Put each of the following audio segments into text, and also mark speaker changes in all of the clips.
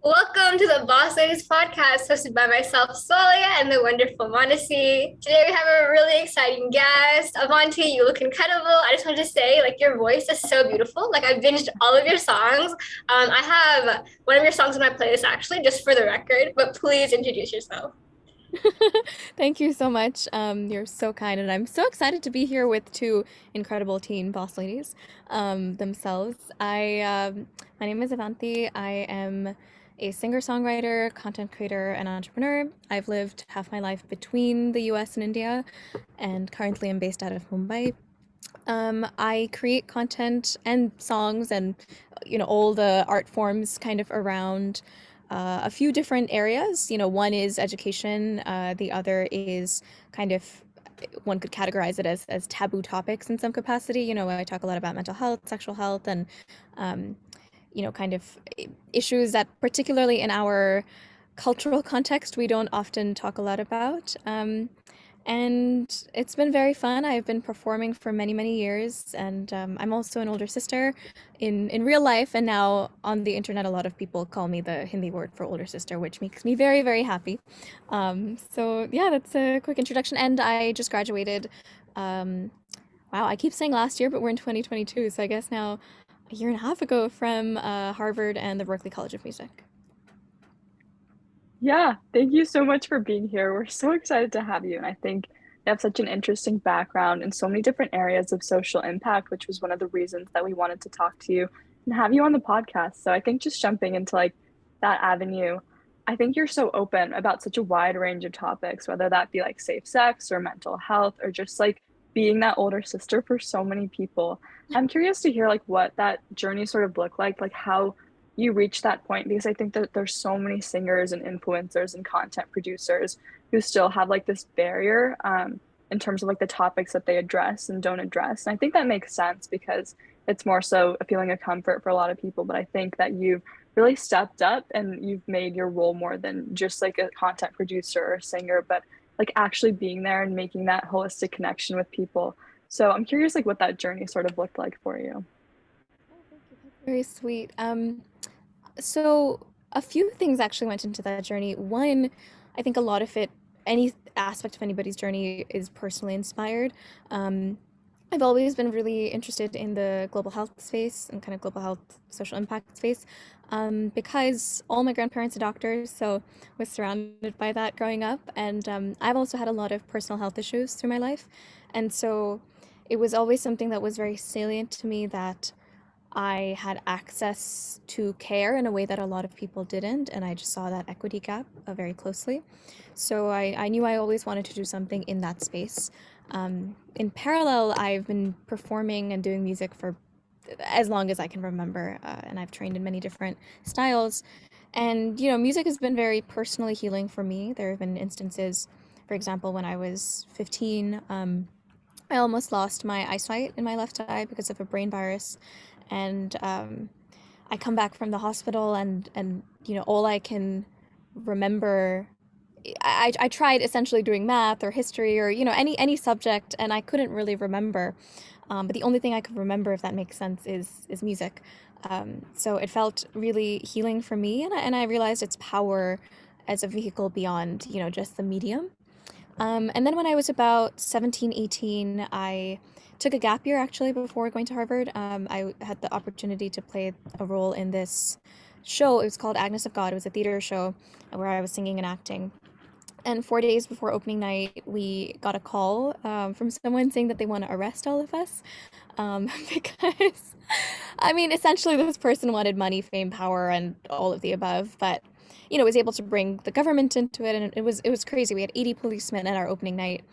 Speaker 1: Welcome to the Boss Ladies podcast hosted by myself, Sualeha, and the wonderful Manasi. Today we have a really exciting guest. Avanti, you look incredible. I just wanted to say, your voice is so beautiful. I binged all of your songs. I have one of your songs in my playlist actually, just for the record, but please introduce yourself.
Speaker 2: Thank you so much. You're so kind, and I'm so excited to be here with two incredible teen boss ladies themselves. My name is Avanti. I am a singer-songwriter, content creator, and entrepreneur. I've lived half my life between the US and India, and currently I'm based out of Mumbai. I create content and songs and all the art forms kind of around a few different areas. One is education, the other is kind of one could categorize it as taboo topics in some capacity. I talk a lot about mental health, sexual health, and um, kind of issues that particularly in our cultural context we don't often talk a lot about. And it's been very fun. I've been performing for many, many years, and I'm also an older sister in real life, and now on the internet, a lot of people call me the Hindi word for older sister, which makes me very, very happy. So yeah, that's a quick introduction. And I just graduated. Um, wow, I keep saying last year, but we're in 2022, so I guess now a year and a half ago from Harvard and the Berklee College of Music.
Speaker 3: Yeah, thank you so much for being here. We're so excited to have you. And I think you have such an interesting background in so many different areas of social impact, which was one of the reasons that we wanted to talk to you and have you on the podcast. So I think just jumping into that avenue, I think you're so open about such a wide range of topics, whether that be like safe sex or mental health or just like being that older sister for so many people. I'm curious to hear like what that journey sort of looked like how you reach that point because I think that there's so many singers and influencers and content producers who still have like this barrier in terms of like the topics that they address and don't address. And I think that makes sense because it's more so a feeling of comfort for a lot of people. But I think that you've really stepped up and you've made your role more than just like a content producer or a singer, but like actually being there and making that holistic connection with people. So I'm curious like what that journey sort of looked like for you.
Speaker 2: Oh, thank you. That's very sweet. So a few things actually went into that journey. One, I think a lot of it, any aspect of anybody's journey is personally inspired. Um, I've always been really interested in the global health space and kind of global health social impact space because all my grandparents are doctors, so was surrounded by that growing up. And I've also had a lot of personal health issues through my life. And so it was always something that was very salient to me that I had access to care in a way that a lot of people didn't, and I just saw that equity gap very closely. So I knew I always wanted to do something in that space. In parallel, I've been performing and doing music for as long as I can remember, and I've trained in many different styles. And, music has been very personally healing for me. There have been instances, for example, when I was 15, I almost lost my eyesight in my left eye because of a brain virus, and I come back from the hospital, and all I can remember. I tried essentially doing math or history or any subject, and I couldn't really remember. But the only thing I could remember, if that makes sense, is music. So it felt really healing for me, and I realized its power as a vehicle beyond just the medium. And then when I was about 17, 18, I took a gap year actually before going to Harvard. I had the opportunity to play a role in this show. It was called Agnes of God. It was a theater show where I was singing and acting. And 4 days before opening night, we got a call from someone saying that they want to arrest all of us because, I mean, essentially this person wanted money, fame, power, and all of the above. But was able to bring the government into it, and it was crazy. We had 80 policemen at our opening night,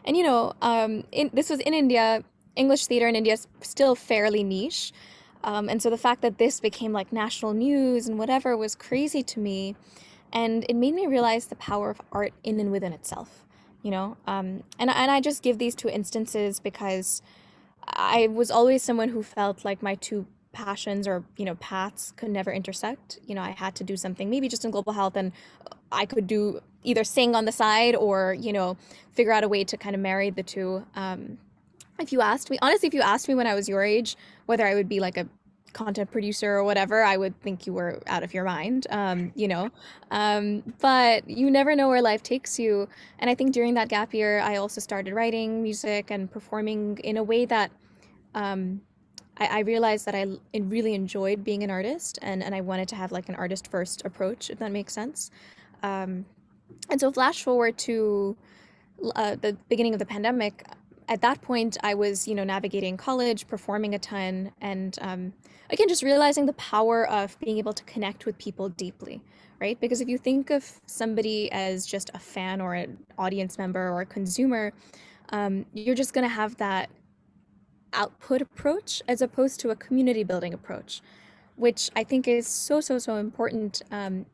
Speaker 2: and this was in India. English theater in India is still fairly niche, and so the fact that this became like national news and whatever was crazy to me, and it made me realize the power of art in and within itself. And I just give these two instances because I was always someone who felt like my two passions or paths could never intersect. I had to do something maybe just in global health, and I could do either sing on the side or figure out a way to kind of marry the two. If you asked me honestly, if you asked me when I was your age whether I would be like a content producer or whatever, I would think you were out of your mind, but you never know where life takes you. And I think during that gap year, I also started writing music and performing in a way that um, I realized that really enjoyed being an artist, and I wanted to have like an artist first approach, if that makes sense. Um, and so flash forward to the beginning of the pandemic. At that point, I was, navigating college, performing a ton, and again, just realizing the power of being able to connect with people deeply, right? Because if you think of somebody as just a fan or an audience member or a consumer, you're just going to have that output approach as opposed to a community building approach, which I think is so, so, so important,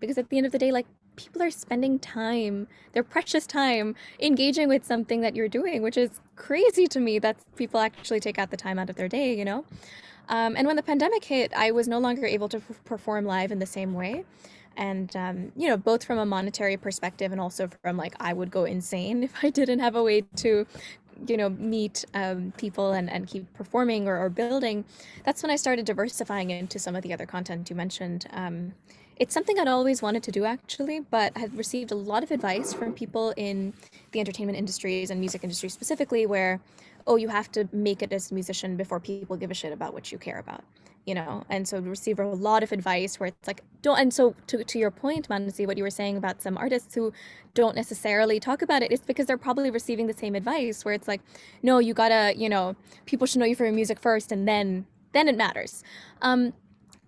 Speaker 2: because at the end of the day, like, people are spending time, their precious time, engaging with something that you're doing, which is crazy to me that people actually take out the time out of their day, you know? And when the pandemic hit, I was no longer able to perform live in the same way. And, both from a monetary perspective and also from like, I would go insane if I didn't have a way to meet people and keep performing or building. That's when I started diversifying into some of the other content you mentioned. It's something I'd always wanted to do actually, but I had received a lot of advice from people in the entertainment industries and music industry specifically, where, oh, you have to make it as a musician before people give a shit about what you care about. And so receive a lot of advice where it's like, don't. And so to your point, Manasi, what you were saying about some artists who don't necessarily talk about it, it's because they're probably receiving the same advice where it's like, no, you gotta, people should know you for your music first, and then it matters.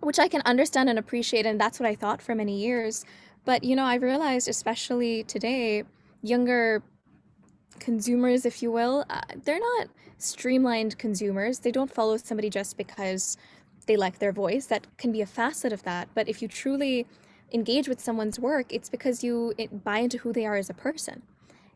Speaker 2: Which I can understand and appreciate, and that's what I thought for many years. But I realized, especially today, younger consumers, if you will, they're not streamlined consumers. They don't follow somebody just because they like their voice. That can be a facet of that. But if you truly engage with someone's work, it's because you buy into who they are as a person,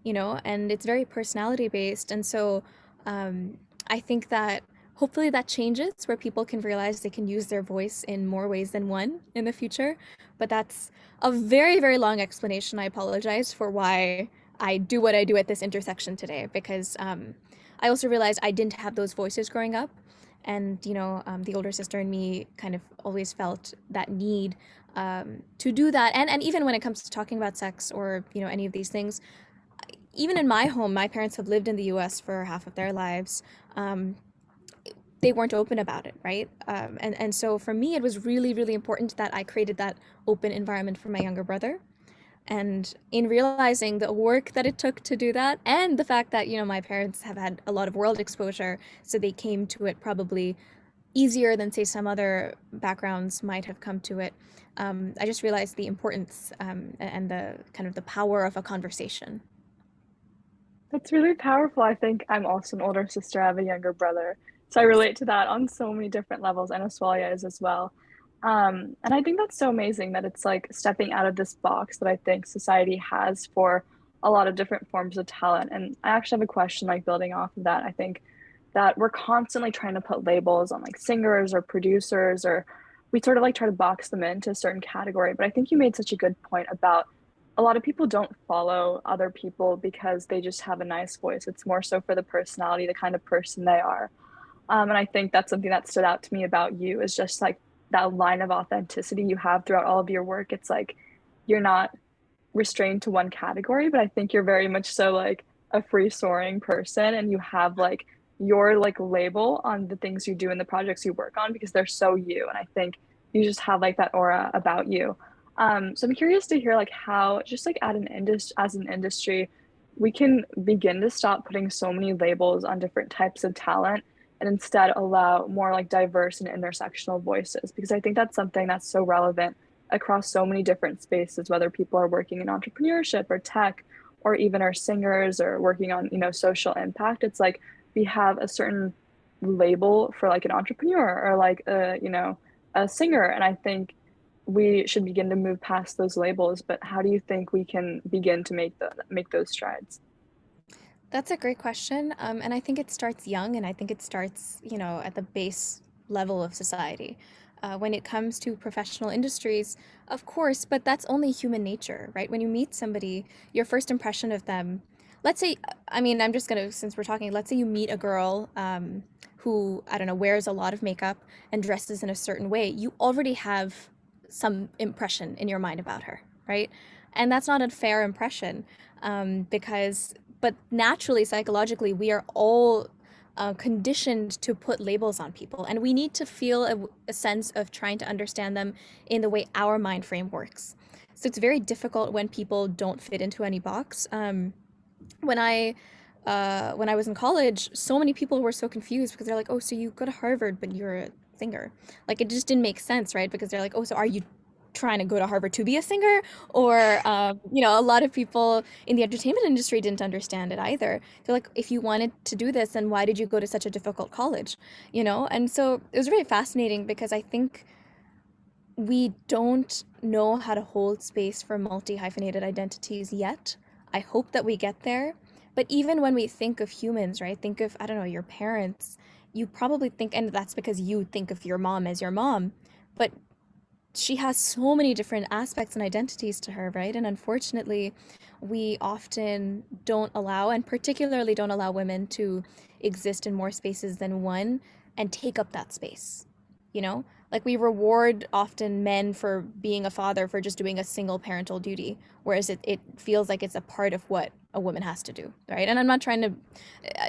Speaker 2: and it's very personality based. And so I think that hopefully that changes, where people can realize they can use their voice in more ways than one in the future. But that's a very, very long explanation. I apologize for why I do what I do at this intersection today, because I also realized I didn't have those voices growing up. And, the older sister and me kind of always felt that need to do that. And even when it comes to talking about sex or, any of these things, even in my home, my parents have lived in the US for half of their lives. They weren't open about it, right? And so for me, it was really, really important that I created that open environment for my younger brother. And in realizing the work that it took to do that, and the fact that, my parents have had a lot of world exposure, so they came to it probably easier than, say, some other backgrounds might have come to it, I just realized the importance and the kind of the power of a conversation.
Speaker 3: That's really powerful. I think I'm also an older sister. I have a younger brother. So I relate to that on so many different levels. I know Swalia is as well. And I think that's so amazing that it's like stepping out of this box that I think society has for a lot of different forms of talent. And I actually have a question like building off of that. I think that we're constantly trying to put labels on like singers or producers, or we sort of like try to box them into a certain category. But I think you made such a good point about a lot of people don't follow other people because they just have a nice voice. It's more so for the personality, the kind of person they are. And I think that's something that stood out to me about you, is just like that line of authenticity you have throughout all of your work. It's like you're not restrained to one category, but I think you're very much so like a free soaring person, and you have like your like label on the things you do and the projects you work on because they're so you. And I think you just have like that aura about you. So I'm curious to hear like how just like at as an industry, we can begin to stop putting so many labels on different types of talent and instead allow more like diverse and intersectional voices, because I think that's something that's so relevant across so many different spaces, whether people are working in entrepreneurship or tech, or even are singers or working on, social impact. It's like we have a certain label for like an entrepreneur or like a singer. And I think we should begin to move past those labels. But how do you think we can begin to make those strides?
Speaker 2: That's a great question. And I think it starts young, and I think it starts, at the base level of society. When it comes to professional industries, of course, but that's only human nature, right? When you meet somebody, your first impression of them, let's say, I mean, I'm just gonna, since we're talking, let's say you meet a girl who, I don't know, wears a lot of makeup and dresses in a certain way, you already have some impression in your mind about her, right? And that's not a fair impression, because, but naturally, psychologically, we are all conditioned to put labels on people, and we need to feel a sense of trying to understand them in the way our mind frame works. So it's very difficult when people don't fit into any box. When I when I was in college, so many people were so confused because they're like, "Oh, so you go to Harvard, but you're a singer." Like it just didn't make sense, right? Because they're like, "Oh, so are you trying to go to Harvard to be a singer?" Or a lot of people in the entertainment industry didn't understand it either. They're like, "If you wanted to do this, then why did you go to such a difficult college?" And so it was very fascinating because I think we don't know how to hold space for multi-hyphenated identities yet. I hope that we get there. But even when we think of humans, right? Think of, I don't know, your parents. You probably think, and that's because you think of your mom as your mom, but she has so many different aspects and identities to her, right? And unfortunately, we often don't allow, and particularly don't allow women to exist in more spaces than one and take up that space. You know, like we reward often men for being a father for just doing a single parental duty, whereas it feels like it's a part of what a woman has to do, right? And I'm not trying to,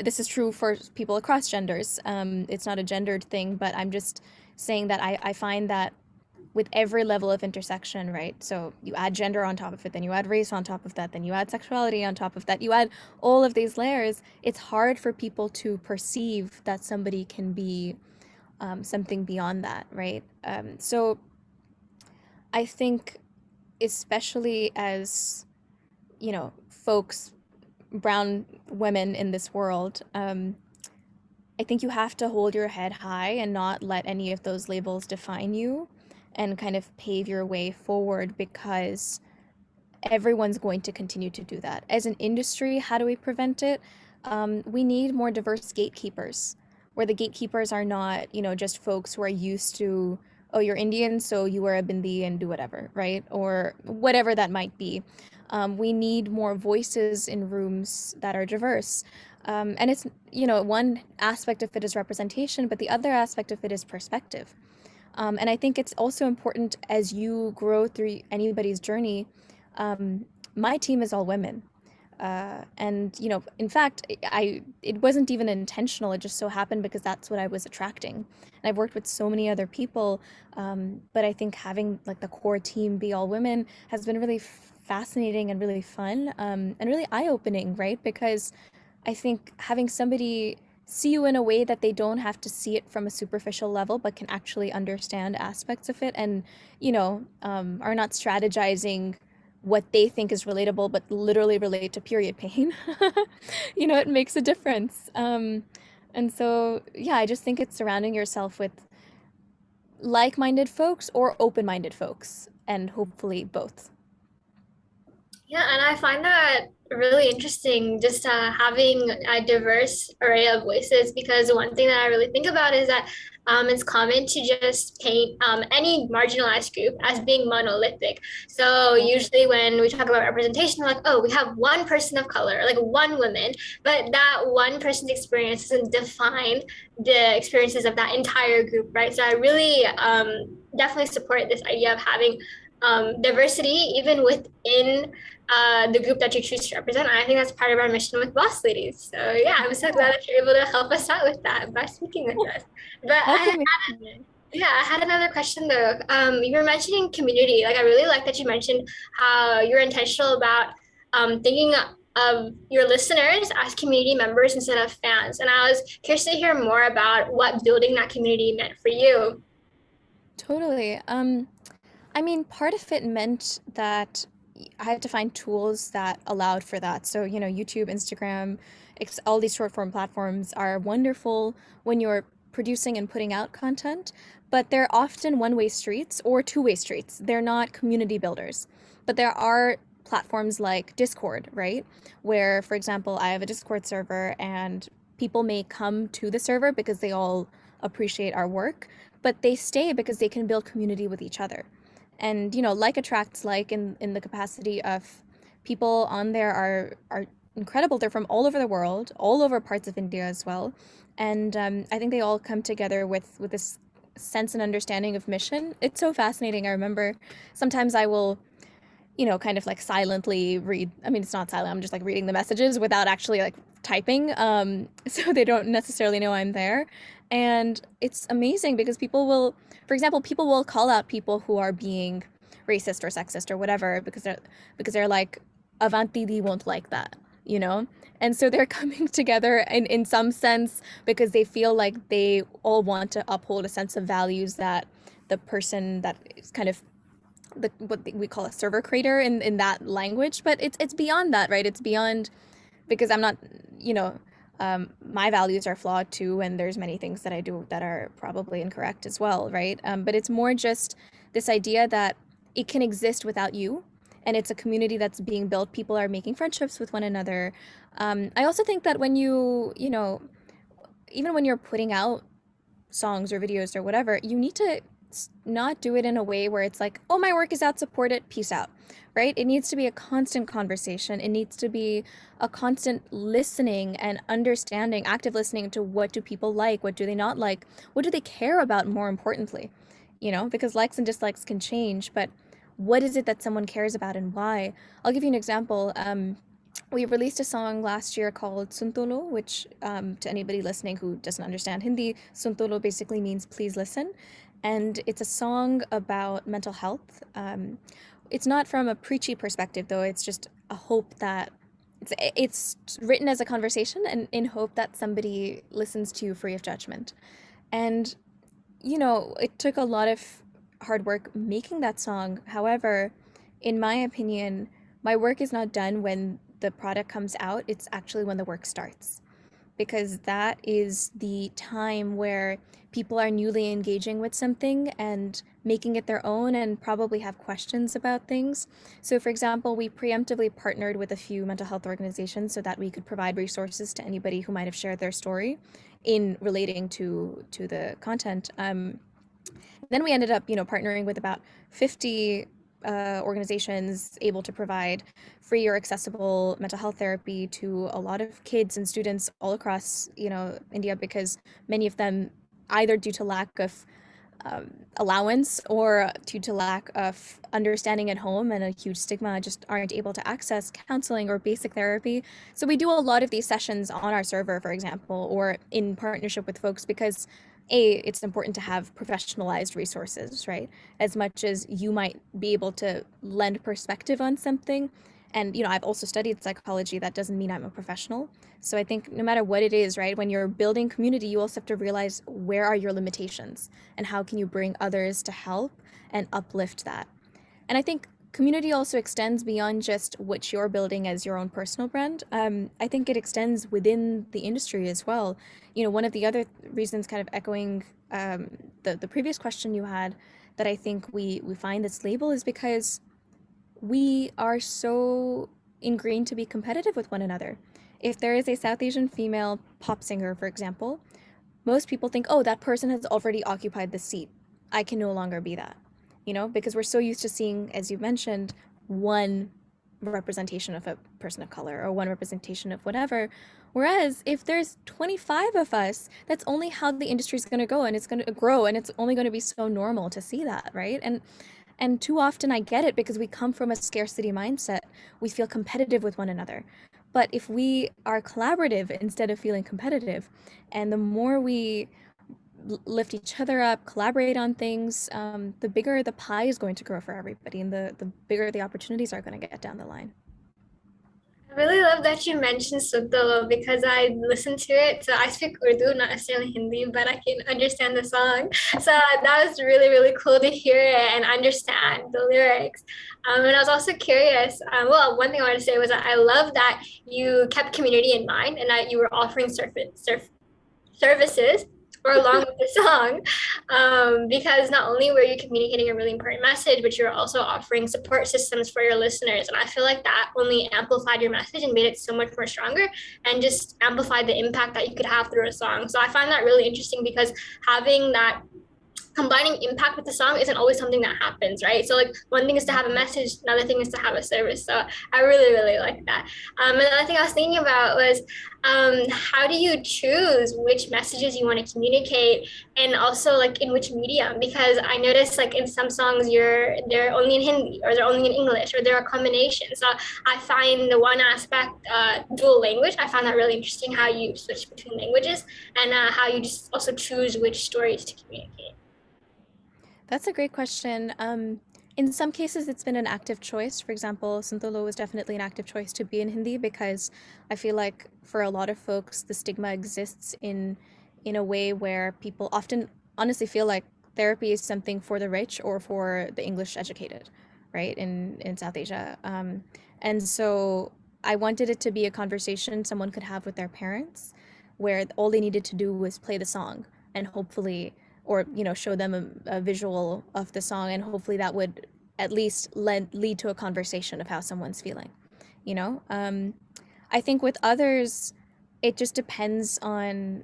Speaker 2: this is true for people across genders. It's not a gendered thing, but I'm just saying that I find that with every level of intersection, right? So you add gender on top of it, then you add race on top of that, then you add sexuality on top of that, you add all of these layers. It's hard for people to perceive that somebody can be something beyond that, right? So I think, especially as, folks, brown women in this world, I think you have to hold your head high and not let any of those labels define you and kind of pave your way forward, because everyone's going to continue to do that. As an industry, how do we prevent it? We need more diverse gatekeepers, where the gatekeepers are not, just folks who are used to, oh, you're Indian, so you wear a bindi and do whatever, right? Or whatever that might be. We need more voices in rooms that are diverse. And it's, one aspect of it is representation, but the other aspect of it is perspective. And I think it's also important as you grow through anybody's journey. My team is all women. And in fact, it wasn't even intentional. It just so happened because that's what I was attracting. And I've worked with so many other people, but I think having like the core team be all women has been really fascinating and really fun, and really eye-opening, right? Because I think having somebody see you in a way that they don't have to see it from a superficial level, but can actually understand aspects of it, and are not strategizing what they think is relatable, but literally relate to period pain. It makes a difference. And so, yeah, I just think it's surrounding yourself with like-minded folks or open-minded folks, and hopefully both.
Speaker 1: Yeah, and I find that really interesting, just having a diverse array of voices, because one thing that I really think about is that it's common to just paint any marginalized group as being monolithic. So usually when we talk about representation, we're like, oh, we have one person of color, like one woman, but that one person's experience doesn't define the experiences of that entire group, right? So I really definitely support this idea of having diversity even within the group that you choose to represent. And I think that's part of our mission with Boss Ladies. So yeah, I'm so glad that you're able to help us out with that by speaking with us. But I had another question though. You were mentioning community. Like I really like that you mentioned how you're intentional about thinking of your listeners as community members instead of fans. And I was curious to hear more about what building that community meant for you.
Speaker 2: Totally. I mean, part of it meant that I had to find tools that allowed for that. So, YouTube, Instagram, all these short form platforms are wonderful when you're producing and putting out content, but they're often one-way streets or two-way streets. They're not community builders. But there are platforms like Discord, right? Where, for example, I have a Discord server and people may come to the server because they all appreciate our work, but they stay because they can build community with each other. And like attracts like in the capacity of people on there are incredible. They're from all over the world, all over parts of India as well. And I think they all come together with this sense and understanding of mission. It's so fascinating. I remember sometimes I will, kind of like silently read. I mean, it's not silent. I'm just like reading the messages without actually like typing. So they don't necessarily know I'm there. And it's amazing because for example, people will call out people who are being racist or sexist or whatever because they're like, Avanti won't like that, you know? And so they're coming together in some sense because they feel like they all want to uphold a sense of values that the person that is kind of what we call a server creator in that language, but it's beyond that, right? It's beyond because I'm not, you know, my values are flawed too, and there's many things that I do that are probably incorrect as well, right? But it's more just this idea that it can exist without you, and it's a community that's being built. People are making friendships with one another. I also think that when even when you're putting out songs or videos or whatever, you need to not do it in a way where it's like, oh, my work is out, support it, peace out, right? It needs to be a constant conversation. It needs to be a constant listening and understanding, active listening to what do people like, what do they not like, what do they care about more importantly, because likes and dislikes can change, but what is it that someone cares about and why? I'll give you an example. We released a song last year called Suntolo, which to anybody listening who doesn't understand Hindi, Suntolo basically means please listen. And it's a song about mental health. It's not from a preachy perspective, though. It's just a hope that it's written as a conversation and in hope that somebody listens to you free of judgment. And, it took a lot of hard work making that song. However, in my opinion, my work is not done when the product comes out. It's actually when the work starts, because that is the time where people are newly engaging with something and making it their own and probably have questions about things. So for example, we preemptively partnered with a few mental health organizations so that we could provide resources to anybody who might have shared their story in relating to the content. Then we ended up, partnering with about 50 organizations able to provide free or accessible mental health therapy to a lot of kids and students all across, India, because many of them, either due to lack of allowance or due to lack of understanding at home and a huge stigma, just aren't able to access counseling or basic therapy. So we do a lot of these sessions on our server, for example, or in partnership with folks because it's important to have professionalized resources, right? As much as you might be able to lend perspective on something. And, I've also studied psychology. That doesn't mean I'm a professional. So I think no matter what it is, right, when you're building community, you also have to realize where are your limitations and how can you bring others to help and uplift that. And I think community also extends beyond just what you're building as your own personal brand. I think it extends within the industry as well. One of the other reasons, kind of echoing the previous question you had, that I think we find this label is because we are so ingrained to be competitive with one another. If there is a South Asian female pop singer, for example, most people think, oh, that person has already occupied the seat. I can no longer be that, because we're so used to seeing, as you mentioned, one representation of a person of color or one representation of whatever. Whereas if there's 25 of us, that's only how the industry is going to go, and it's going to grow, and it's only going to be so normal to see that, right? And too often I get it because we come from a scarcity mindset. We feel competitive with one another. But if we are collaborative instead of feeling competitive, and the more we lift each other up, collaborate on things, the bigger the pie is going to grow for everybody, and the bigger the opportunities are going to get down the line.
Speaker 1: I really love that you mentioned Sudalo because I listened to it. So I speak Urdu, not necessarily Hindi, but I can understand the song. So that was really, really cool to hear it and understand the lyrics. And I was also curious. Well, one thing I wanted to say was that I love that you kept community in mind and that you were offering services or along with the song, because not only were you communicating a really important message, but you're also offering support systems for your listeners. And I feel like that only amplified your message and made it so much more stronger and just amplified the impact that you could have through a song. So I find that really interesting because having that combining impact with the song isn't always something that happens, right? So like one thing is to have a message, another thing is to have a service. So I really, really like that. And another thing I was thinking about was how do you choose which messages you want to communicate, and also like in which medium? Because I noticed like in some songs they're only in Hindi, or they're only in English, or they're a combination. So I find the one aspect, dual language, I found that really interesting, how you switch between languages, and how you just also choose which stories to communicate.
Speaker 2: That's a great question. In some cases, it's been an active choice. For example, Santolo was definitely an active choice to be in Hindi because I feel like for a lot of folks, the stigma exists in a way where people often honestly feel like therapy is something for the rich or for the English educated, right? In South Asia, and so I wanted it to be a conversation someone could have with their parents, where all they needed to do was play the song and hopefully or show them a visual of the song, and hopefully that would at least lead to a conversation of how someone's feeling, you know. I think with others it just depends on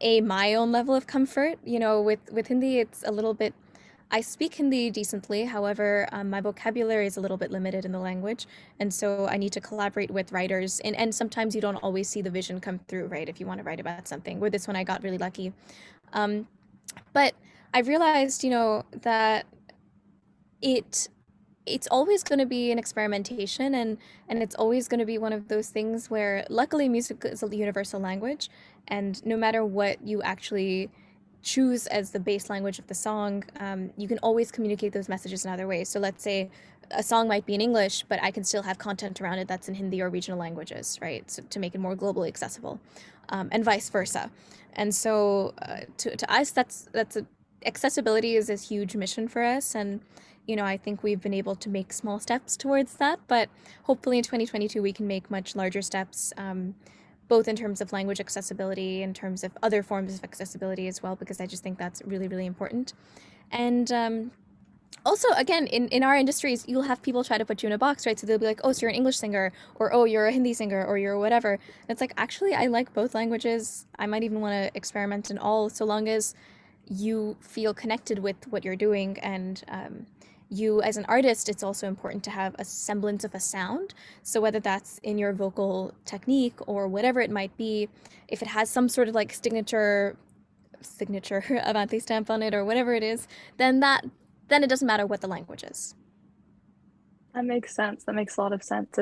Speaker 2: a my own level of comfort. With Hindi it's a little bit, I speak Hindi decently. However, my vocabulary is a little bit limited in the language, and so I need to collaborate with writers. And sometimes you don't always see the vision come through, right? If you want to write about something. With this one, I got really lucky. Um, but I realized, that it it's always going to be an experimentation, and it's always going to be one of those things where luckily music is a universal language, and no matter what you actually choose as the base language of the song, you can always communicate those messages in other ways. So let's say a song might be in English, but I can still have content around it that's in Hindi or regional languages, right? So to make it more globally accessible, and vice versa. And so to us, that's accessibility is a huge mission for us, and I think we've been able to make small steps towards that, but hopefully in 2022 we can make much larger steps, both in terms of language accessibility, in terms of other forms of accessibility as well, because I just think that's really, really important. And also, again, in our industries, you'll have people try to put you in a box, right? So they'll be like, oh, so you're an English singer, or oh, you're a Hindi singer, or you're whatever. And it's like, actually, I like both languages. I might even want to experiment in all, so long as you feel connected with what you're doing. And you, as an artist, it's also important to have a semblance of a sound. So whether that's in your vocal technique or whatever it might be, if it has some sort of like signature Avanti stamp on it or whatever it is, then it doesn't matter what the language is.
Speaker 3: That makes sense. That makes a lot of sense.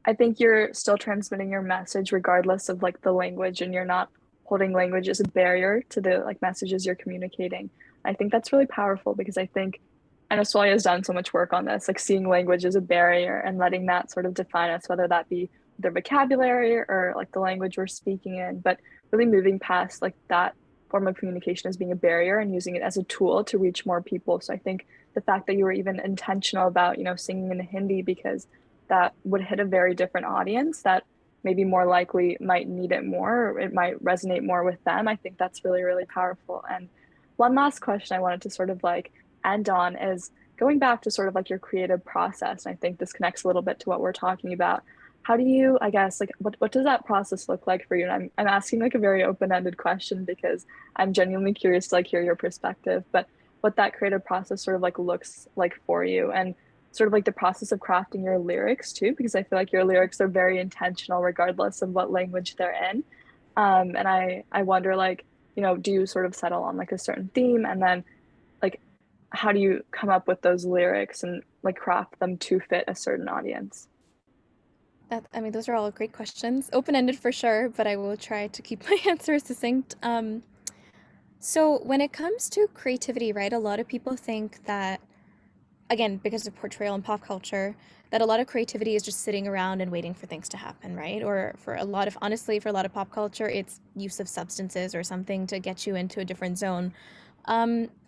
Speaker 3: I think you're still transmitting your message regardless of like the language, and you're not holding language as a barrier to the like messages you're communicating. I think that's really powerful because I know Swali has done so much work on this, like seeing language as a barrier and letting that sort of define us, whether that be their vocabulary or like the language we're speaking in, but really moving past like that form of communication as being a barrier and using it as a tool to reach more people. So I think the fact that you were even intentional about, singing in Hindi, because that would hit a very different audience that maybe more likely might need it more, or it might resonate more with them. I think that's really, really powerful. And one last question I wanted to sort of like end on is going back to sort of like your creative process. And I think this connects a little bit to what we're talking about. How do you, I guess, like what does that process look like for you? And I'm asking like a very open-ended question because I'm genuinely curious to like hear your perspective, but what that creative process sort of like looks like for you, and sort of like the process of crafting your lyrics too, because I feel like your lyrics are very intentional regardless of what language they're in. And I wonder like, do you sort of settle on like a certain theme, and then like how do you come up with those lyrics and like craft them to fit a certain audience?
Speaker 2: Those are all great questions. Open-ended for sure, but I will try to keep my answers succinct. So when it comes to creativity, right, a lot of people think that, again, because of portrayal and pop culture, that a lot of creativity is just sitting around and waiting for things to happen, right? Or honestly, for a lot of pop culture, it's use of substances or something to get you into a different zone.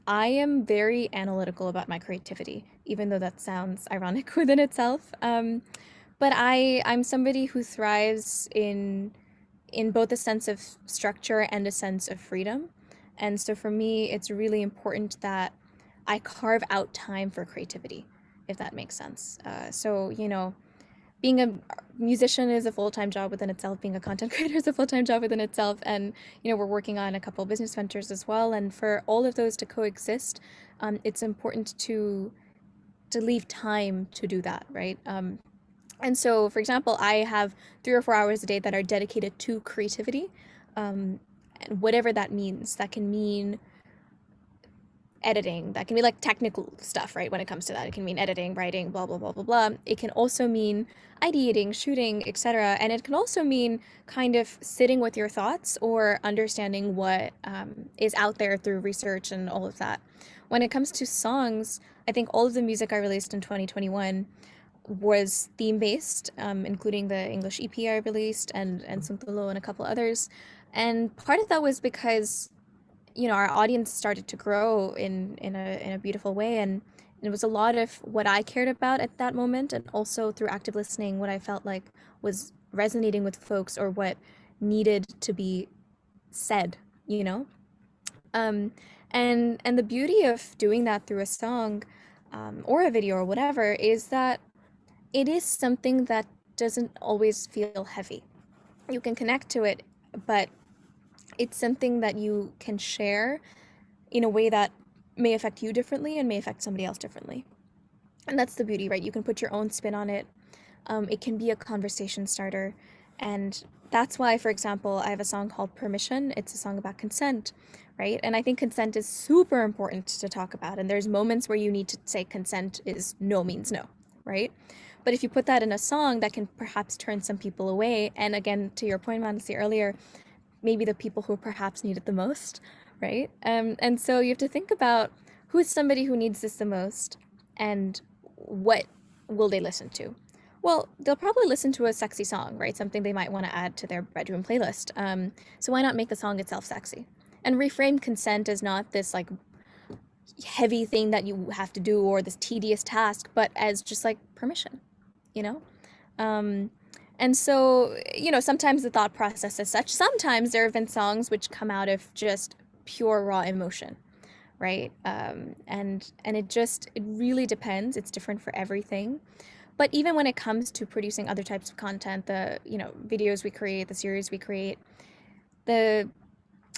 Speaker 2: I am very analytical about my creativity, even though that sounds ironic within itself. But I'm somebody who thrives in both a sense of structure and a sense of freedom. And so for me, it's really important that I carve out time for creativity, if that makes sense. So, being a musician is a full-time job within itself, being a content creator is a full-time job within itself, and we're working on a couple business ventures as well, and for all of those to coexist, it's important to leave time to do that, right? And so, for example, I have 3 or 4 hours a day that are dedicated to creativity, and whatever that means. That can mean editing, that can be like technical stuff, right? When it comes to that, it can mean editing, writing, blah blah blah blah blah. It can also mean ideating, shooting, etc. And it can also mean kind of sitting with your thoughts or understanding what is out there through research and all of that. When it comes to songs, I think all of the music I released in 2021 was theme based, including the English EP I released and Sungtolo and a couple others. And part of that was because our audience started to grow in a beautiful way, and it was a lot of what I cared about at that moment, and also through active listening what I felt like was resonating with folks or what needed to be said, and the beauty of doing that through a song, or a video or whatever, is that it is something that doesn't always feel heavy. You can connect to it, but it's something that you can share in a way that may affect you differently and may affect somebody else differently. And that's the beauty, right? You can put your own spin on it. It can be a conversation starter. And that's why, for example, I have a song called Permission. It's a song about consent, right? And I think consent is super important to talk about. And there's moments where you need to say consent is no means no, right? But if you put that in a song, that can perhaps turn some people away. And again, to your point, Manasi, earlier, maybe the people who perhaps need it the most, right? And so you have to think about who is somebody who needs this the most, and what will they listen to? Well, they'll probably listen to a sexy song, right? Something they might want to add to their bedroom playlist. So why not make the song itself sexy? And reframe consent as not this like heavy thing that you have to do or this tedious task, but as just like permission, you know? And so, sometimes the thought process is such. Sometimes there have been songs which come out of just pure raw emotion, right? And it really depends. It's different for everything. But even when it comes to producing other types of content, the videos we create, the series we create, the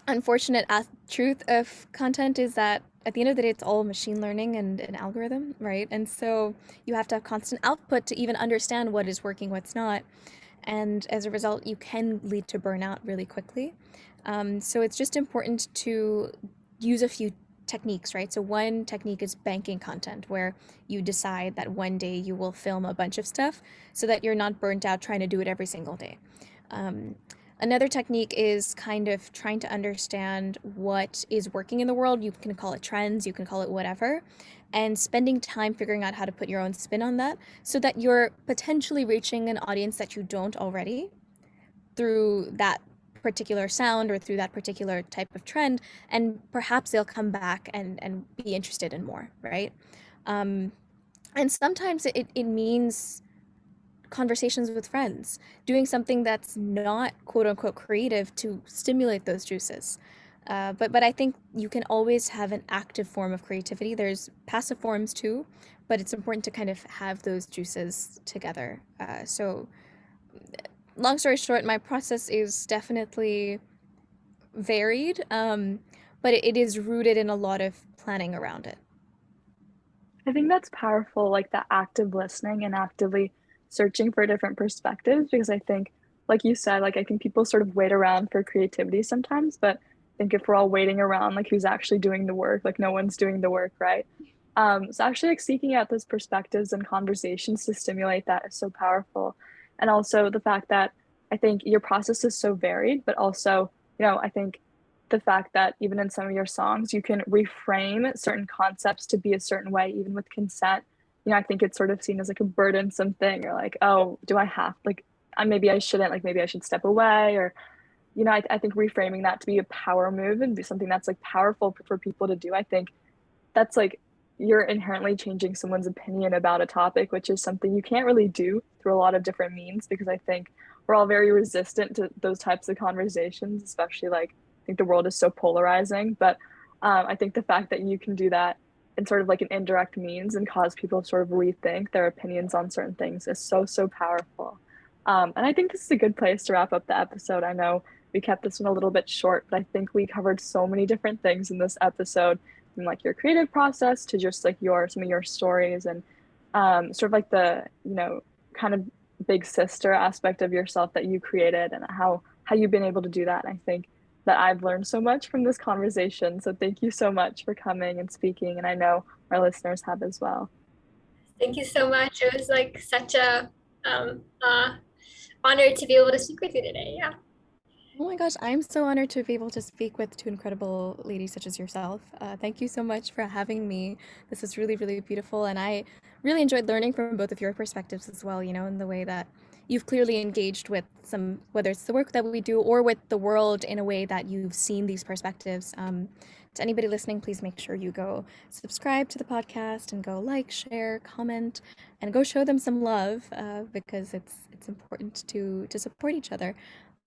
Speaker 2: unfortunate truth of content is that at the end of the day, it's all machine learning and an algorithm, right? And so you have to have constant output to even understand what is working, what's not. And as a result, you can lead to burnout really quickly. So it's just important to use a few techniques, right? So one technique is banking content, where you decide that one day you will film a bunch of stuff so that you're not burnt out trying to do it every single day. Another technique is kind of trying to understand what is working in the world. You can call it trends, you can call it whatever, and spending time figuring out how to put your own spin on that so that you're potentially reaching an audience that you don't already through that particular sound or through that particular type of trend, and perhaps they'll come back and be interested in more, right? And sometimes it means conversations with friends, doing something that's not quote unquote creative to stimulate those juices. But I think you can always have an active form of creativity. There's passive forms too, but it's important to kind of have those juices together. So long story short, my process is definitely varied, but it is rooted in a lot of planning around it.
Speaker 3: I think that's powerful, like the active listening and actively searching for different perspectives, because I think, like you said, like I think people sort of wait around for creativity sometimes, but I think if we're all waiting around, like who's actually doing the work, like no one's doing the work, right? So actually like seeking out those perspectives and conversations to stimulate that is so powerful. And also the fact that I think your process is so varied, but also, I think the fact that even in some of your songs, you can reframe certain concepts to be a certain way, even with consent. I think it's sort of seen as like a burdensome thing, or like, oh, do I have, like, maybe I shouldn't, like, maybe I should step away, or, I think reframing that to be a power move and be something that's like powerful for people to do. I think that's like, you're inherently changing someone's opinion about a topic, which is something you can't really do through a lot of different means, because I think we're all very resistant to those types of conversations, especially like, I think the world is so polarizing, but I think the fact that you can do that in sort of like an indirect means and cause people to sort of rethink their opinions on certain things is so, so powerful. And I think this is a good place to wrap up the episode. I know we kept this one a little bit short, but I think we covered so many different things in this episode, from like your creative process to just like some of your stories and sort of like the, kind of big sister aspect of yourself that you created and how you've been able to do that. And I think that I've learned so much from this conversation. So thank you so much for coming and speaking. And I know our listeners have as well.
Speaker 1: Thank you so much. It was like such a honor to be able to speak with you today. Yeah.
Speaker 2: Oh my gosh, I'm so honored to be able to speak with two incredible ladies such as yourself. Thank you so much for having me. This was really, really beautiful, and I really enjoyed learning from both of your perspectives as well, in the way that you've clearly engaged with whether it's the work that we do or with the world in a way that you've seen these perspectives. To anybody listening, please make sure you go subscribe to the podcast and go like, share, comment, and go show them some love because it's important to support each other.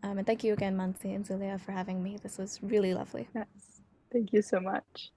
Speaker 2: And thank you again, Manasi and Sualeha, for having me. This was really lovely.
Speaker 3: Yes. Thank you so much.